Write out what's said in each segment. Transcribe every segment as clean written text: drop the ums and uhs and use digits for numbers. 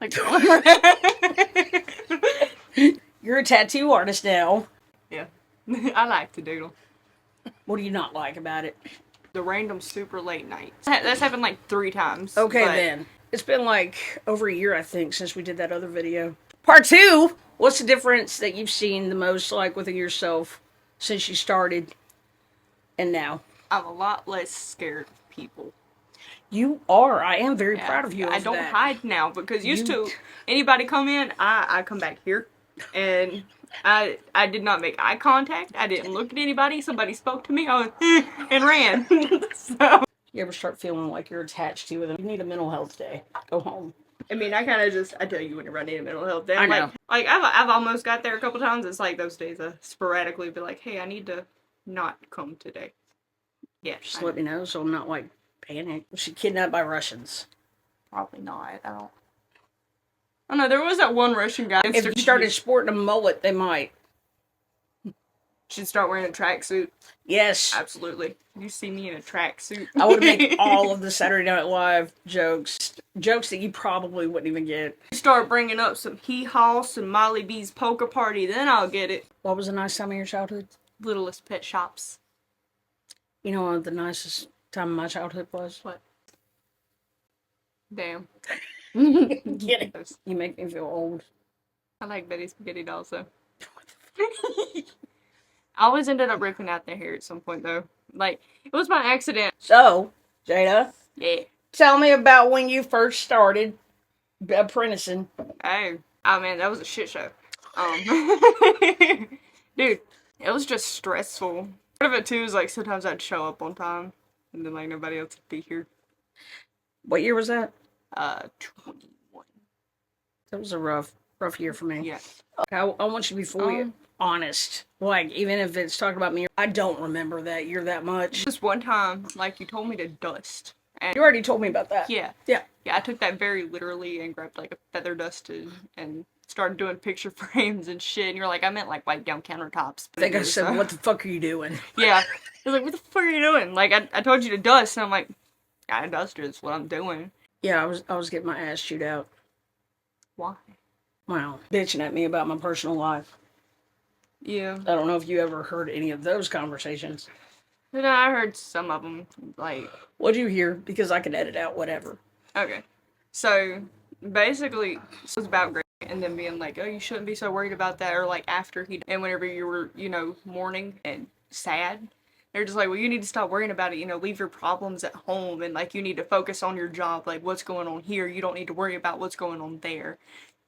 Like, you're a tattoo artist now. Yeah. I like to doodle. What do you not like about it? The random super late nights. That's happened like 3 times. Okay, then. It's been like over a year, I think, since we did that other video. Part 2! What's the difference that you've seen the most, like, within yourself since you started and now? I'm a lot less scared of people. You are. I am very proud of you. I don't hide now because used to anybody come in, I come back here, and I did not make eye contact. I didn't look at anybody. Somebody spoke to me, I went and ran. So you ever start feeling like you're attached to them? You need a mental health day. Go home. I mean, I kind of just I tell you whenever I need a mental health day. I know. Like I've almost got there a couple times. It's like those days I sporadically be like, hey, I need to not come today. Yeah, just let me know so I'm not like panic. Was she kidnapped by Russians? Probably not. I don't know. There was that one Russian guy. If you started sporting a mullet, they might. Should start wearing a tracksuit. Yes. Absolutely. You see me in a tracksuit. I would make all of the Saturday Night Live jokes. Jokes that you probably wouldn't even get. Start bringing up some hee-haw, some Molly B's polka party, then I'll get it. What was a nice time of your childhood? Littlest Pet Shops. You know what the nicest time of my childhood was? What? Damn. Get it. You make me feel old. I like Betty Spaghetti Dolls though. I always ended up ripping out their hair at some point though. Like, it was by accident. So, Jada. Yeah. Tell me about when you first started apprenticing. Oh man, that was a shit show. Dude, it was just stressful. Part of it too is like sometimes I'd show up on time and then like nobody else would be here. What year was that? 21. That was a rough year for me. Yeah. I want you to be fully honest. Like, even if it's talking about me, I don't remember that year that much. Just one time, like, you told me to dust. And you already told me about that. Yeah. Yeah. Yeah, I took that very literally and grabbed, like, a feather dusted and started doing picture frames and shit. And you're like, I meant, like, wipe down countertops. I think I said, what the fuck are you doing? Yeah. I was like, what the fuck are you doing? Like, I told you to dust, and I'm like, I dusted, that's what I'm doing. Yeah, I was getting my ass chewed out. Why? Wow. Bitching at me about my personal life. Yeah. I don't know if you ever heard any of those conversations. No, I heard some of them, like... What'd you hear? Because I can edit out whatever. Okay. So, basically, it was about Greg and them being like, oh, you shouldn't be so worried about that, or like after he... And whenever you were, you know, mourning and sad, they're just like, well, you need to stop worrying about it, you know, leave your problems at home, and like, you need to focus on your job, like, what's going on here, you don't need to worry about what's going on there,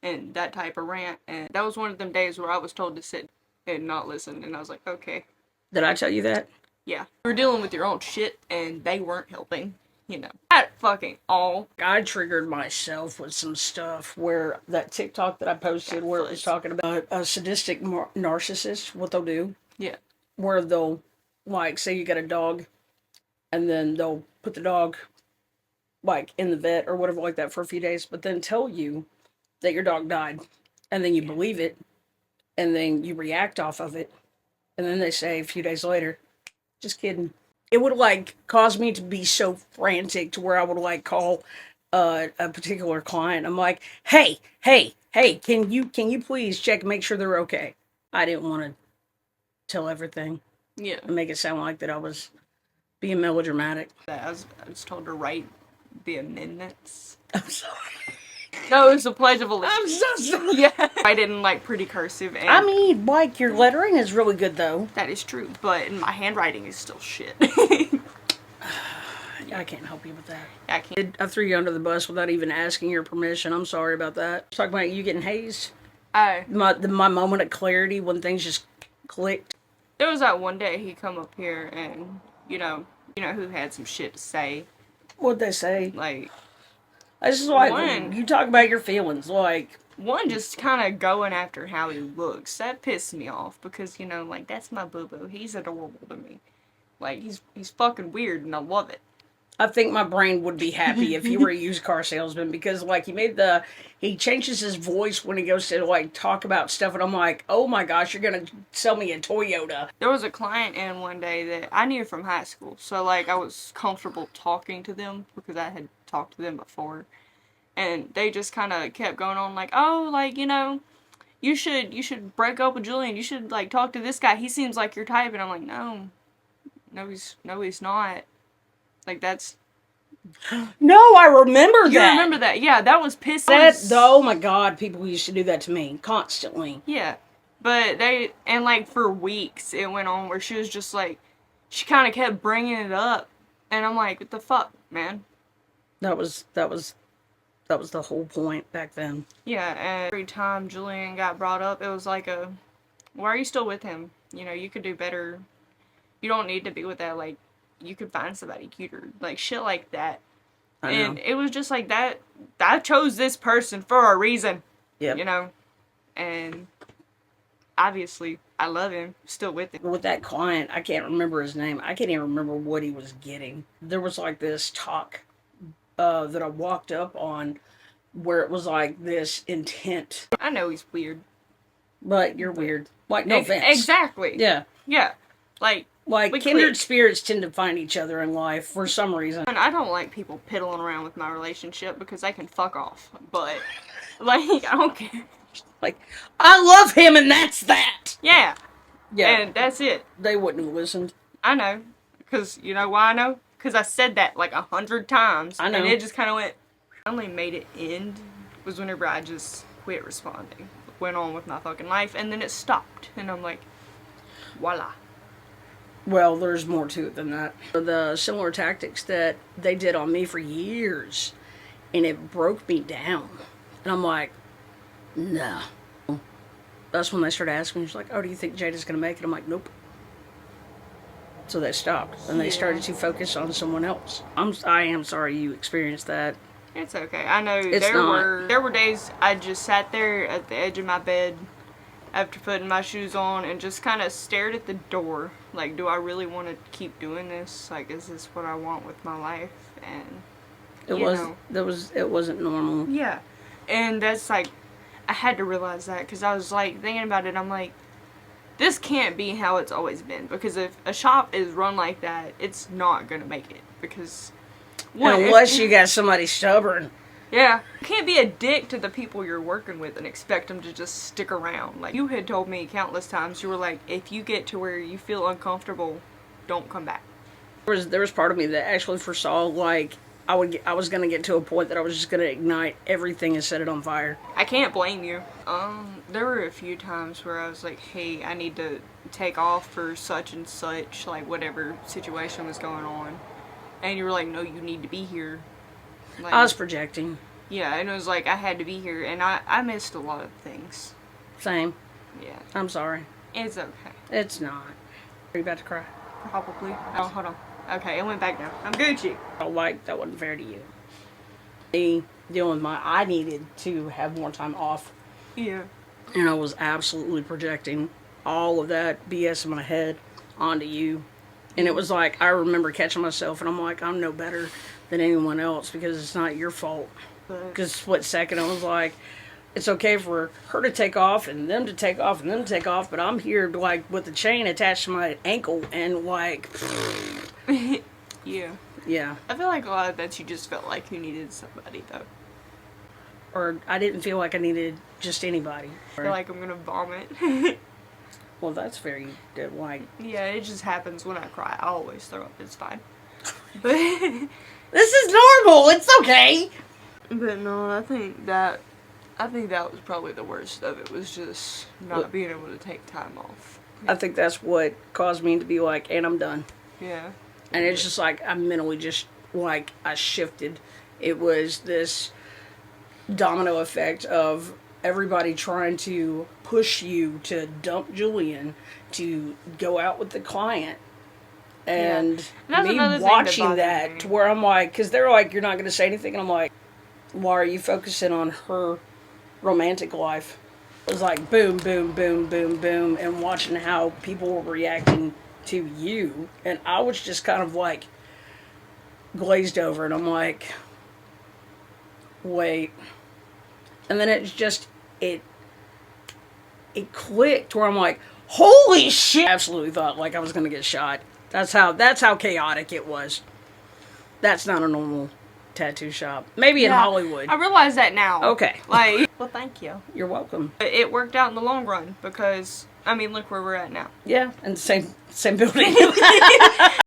and that type of rant. And that was one of them days where I was told to sit and not listen, and I was like, okay. Did I tell you that? Yeah. You were dealing with your own shit, and they weren't helping, you know. At fucking all. I triggered myself with some stuff where that TikTok that I posted where it was talking about a sadistic narcissist, what they'll do. Yeah. Where they'll, like, say you got a dog, and then they'll put the dog, like, in the vet or whatever like that for a few days, but then tell you that your dog died, and then you believe it, and then you react off of it, and then they say a few days later, just kidding. It would, like, cause me to be so frantic to where I would, like, call a particular client. I'm like, hey, can you please check and make sure they're okay? I didn't want to tell everything. Yeah. And make it sound like that I was being melodramatic. I was told to write the amendments. I'm sorry. No, it was a Pledge of Allegiance. I'm so sorry. Yeah. I didn't like pretty cursive. And I mean, like, your lettering is really good, though. That is true, but my handwriting is still shit. I can't help you with that. I can't. I threw you under the bus without even asking your permission. I'm sorry about that. Talking about you getting hazed. My moment of clarity when things just clicked. There was that one day he come up here and, you know who had some shit to say. What'd they say? Like... This is like, you talk about your feelings, like... One, just kind of going after how he looks. That pissed me off, because, you know, like, that's my boo-boo. He's adorable to me. Like, he's fucking weird, and I love it. I think my brain would be happy if he were a used car salesman, because, like, he changes his voice when he goes to, like, talk about stuff, and I'm like, oh my gosh, you're gonna sell me a Toyota. There was a client in one day that I knew from high school, so, like, I was comfortable talking to them, because I had talked to them before. And they just kind of kept going on like, oh, like, you should break up with Julian. You should, like, talk to this guy. He seems like your type. And I'm like, no, he's not. Like, that's... No, I remember that. You remember that? Yeah, that was pissing. Oh my God, people used to do that to me constantly. Yeah. But and like for weeks it went on where she was just like, she kind of kept bringing it up. And I'm like, what the fuck, man? That was the whole point back then. Yeah, and every time Julian got brought up, it was like why are you still with him? You could do better. You don't need to be with that. Like, you could find somebody cuter. Like, shit like that. And it was just like that. I chose this person for a reason. Yeah. And obviously, I love him. Still with him. With that client, I can't remember his name. I can't even remember what he was getting. There was like this talk that I walked up on where it was like this intent. I know he's weird. But you're weird. Like, no offense. Exactly. Yeah. Yeah. Like kindred spirits tend to find each other in life for some reason. And I don't like people piddling around with my relationship because they can fuck off. But, like, I don't care. Like, I love him and that's that. Yeah. Yeah. And that's it. They wouldn't have listened. I know. Because, you know why I know? Because I said that like 100 times. I know. And it just kind of went... I only made it end was whenever I just quit responding. Went on with my fucking life. And then it stopped. And I'm like, voila. Well, there's more to it than that. The similar tactics that they did on me for years, and it broke me down. And I'm like, no. That's when they started asking me, she's like, oh, do you think Jada's going to make it? I'm like, nope. So they stopped, and they started to focus on someone else. I am sorry you experienced that. It's okay. I know It's there were days I just sat there at the edge of my bed after putting my shoes on and just kind of stared at the door. Like, do I really want to keep doing this? Like, is this what I want with my life? And it wasn't normal. Yeah. And that's like, I had to realize that because I was like thinking about it. I'm like, this can't be how it's always been, because if a shop is run like that, it's not gonna make it, because unless you got somebody stubborn. Yeah. You can't be a dick to the people you're working with and expect them to just stick around. Like, you had told me countless times, you were like, if you get to where you feel uncomfortable, don't come back. There was part of me that actually foresaw, like, I was gonna get to a point that I was just gonna ignite everything and set it on fire. I can't blame you. There were a few times where I was like, hey, I need to take off for such and such, like, whatever situation was going on. And you were like, no, you need to be here. Like, I was projecting. Yeah, and it was like, I had to be here, and I missed a lot of things. Same. Yeah. I'm sorry. It's okay. It's not. Are you about to cry? Probably. Oh, hold on. Okay, it went back now. I'm Gucci. Like, that wasn't fair to you. Me dealing with I needed to have more time off. Yeah. And I was absolutely projecting all of that BS in my head onto you. And it was like, I remember catching myself, and I'm like, I'm no better than anyone else because it's not your fault. Because split second, I was like, it's okay for her to take off and them to take off and them to take off, but I'm here like with the chain attached to my ankle and like... Yeah. Yeah. I feel like a lot of that you just felt like you needed somebody, though. Or I didn't feel like I needed just anybody. I feel like I'm gonna vomit. Well, that's very good. Like... Yeah, it just happens when I cry. I always throw up. It's fine. But this is normal. It's okay. But no, I think that was probably the worst of it, was just not being able to take time off. I think that's what caused me to be like, and I'm done. Yeah. And it's just like, I mentally just, like, I shifted. It was this domino effect of everybody trying to push you to dump Julian, to go out with the client. And me watching that to where I'm like, because they're like, you're not going to say anything. And I'm like, why are you focusing on her romantic life? It was like boom, boom, boom, boom, boom. And watching how people were reacting to you. And I was just kind of like glazed over. And I'm like, wait. And then it's just, it clicked where I'm like, holy shit. I absolutely thought like I was going to get shot. That's how chaotic it was. That's not a normal tattoo shop. Maybe in Yeah. Hollywood. I realize that now. Okay. Like, well, thank you. You're welcome. It worked out in the long run because, I mean, look where we're at now. Yeah, and same building.